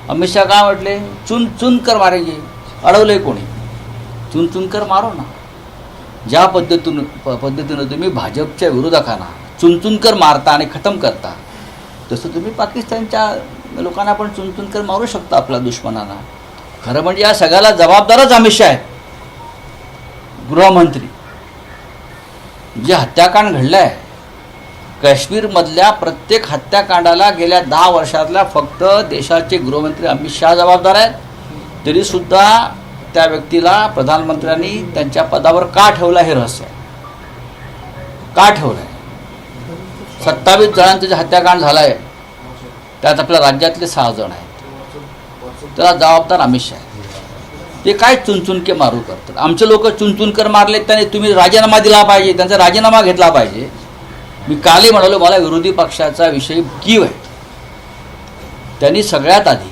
अमित शहा काय म्हटले, चुन चुन कर मारेंगे. अडवलंय कोणी? चुन चुन कर मारो ना. ज्या पद्धतीनं तुम्ही भाजपच्या विरोधकांना चुन कर मारता आणि खतम करता, तसं तुम्ही पाकिस्तानच्या लोकांना पण चुन कर मारू शकता, आपल्या दुश्मनांना. खरं म्हणजे या सगळ्याला जबाबदारच अमित शहा आहेत, गृहमंत्री. जे हत्याकांड घडलं आहे काश्मीरमधल्या प्रत्येक हत्याकांडाला गेल्या 10 वर्षातल्या फक्त देशाचे गृहमंत्री अमित शहा जबाबदार आहेत. तरीसुद्धा त्या व्यक्तीला प्रधानमंत्र्यांनी त्यांच्या पदावर का ठेवलं हे रहस्य आहे. का ठेवलं आहे? 27 जणांचं जे हत्याकांड झालं आहे त्यात आपल्या राज्यातले 6 जण आहेत. त्याला जबाबदार अमित शहा आहे. ते काय चुनचुनके मारू करतात. आमचे लोक चुनचुनकर मारले, त्याने तुम्ही राजीनामा दिला पाहिजे, त्यांचा राजीनामा घेतला पाहिजे. मी कालही म्हणालो, मला विरोधी पक्षाचा विषय कीव आहे. त्यांनी सगळ्यात आधी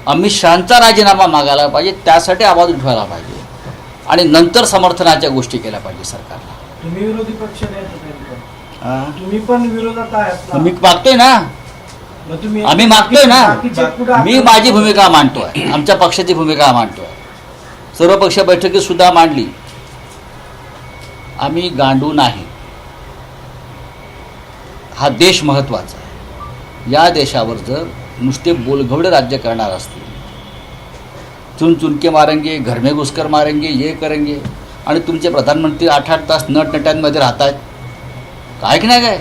अमित शहांचा राजीनामा मागायला पाहिजे, त्यासाठी आवाज उठवायला पाहिजे आणि नंतर समर्थनाच्या गोष्टी केल्या पाहिजे सरकारला. तुम्ही विरोधी पक्ष तुम्ही पण विरोधात आहात. मी मागतोय ना, आम्ही मागतोय ना. मी माझी भूमिका मांडतोय, आमच्या पक्षाची भूमिका मांडतोय, सर्वपक्ष बैठकीत सुद्धा मांडली. आम्ही गांडू नाही. हा देश महत्त्वाचा आहे. या देशावर जर नुसते बोलघवडे राज्य करणार असतील, चुन चुनके मारेंगे, घर में घुसकर मारेंगे, ये करेंगे, आणि तुमचे प्रधानमंत्री 8-8 तास नटनट्यांमध्ये राहत आहेत, काय की नाही, काय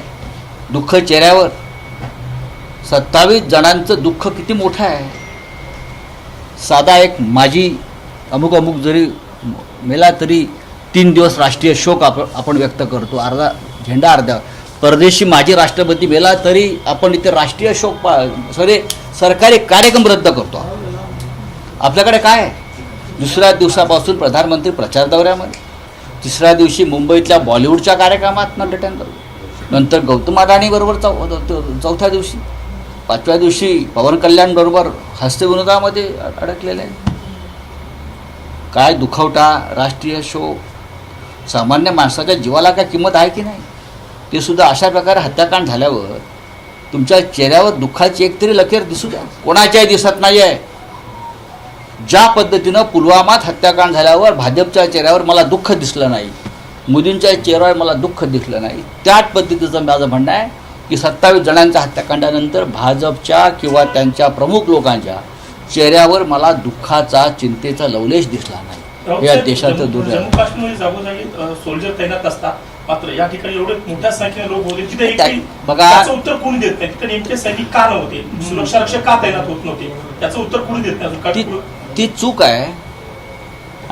दुःख चेहऱ्यावर. 27 जणांचं दुःख किती मोठं आहे. साधा एक माझी अमुक जरी मेला तरी 3 दिवस राष्ट्रीय शोक आपण व्यक्त करतो, अर्धा झेंडा अर्ध्या. परदेशी माजी राष्ट्रपती मेला तरी आपण इथे राष्ट्रीय शोक सरकारी कार्यक्रम रद्द करतो. आपल्याकडे काय आहे? दुसऱ्या दिवसापासून प्रधानमंत्री प्रचार दौऱ्यामध्ये, तिसऱ्या दिवशी मुंबईतल्या बॉलिवूडच्या कार्यक्रमात नटनट्यांबरोबर, नंतर गौतम अडाणीबरोबर चौथ्या दिवशी, 5व्या दिवशी पवन कल्याणबरोबर हास्यविनोदामध्ये अडकलेले आहे. काय दुखवटा, राष्ट्रीय शोक. सामान्य माणसाच्या जीवाला काय किंमत आहे की नाही? ते सुद्धा अशा प्रकारे हत्याकांड झाल्यावर तुमच्या चेहऱ्यावर दुःखाची एक तरी लकीर दिसू द्या. कोणाच्याही दिसत नाही आहे. ज्या पद्धतीनं पुलवामात हत्याकांड झाल्यावर भाजपच्या चेहऱ्यावर मला दुःख दिसलं नाही, मोदींच्या चेहऱ्यावर मला दुःख दिसलं नाही, त्याच पद्धतीचं माझं म्हणणं आहे की 27 जणांच्या हत्याकांडानंतर भाजपच्या किंवा त्यांच्या प्रमुख लोकांच्या चेहऱ्यावर मला दुःखाचा, चिंतेचा लवलेश दिसला नाही. या देशाचं दुर्दैव. जम्मू काश्मीर जागोजागी सोल्जर तैनात असतात, मात्र या ठिकाणी एवढे मोठ्या संख्येने लोक होते तिथे बघा, त्याचं उत्तर कोणी देत नाही. तिथे नेमके सैनिक का नव्हते, सुरक्षा रक्षक का तैनात होत नव्हते, त्याचं उत्तर कोणी देत नाही. ती चूक आहे.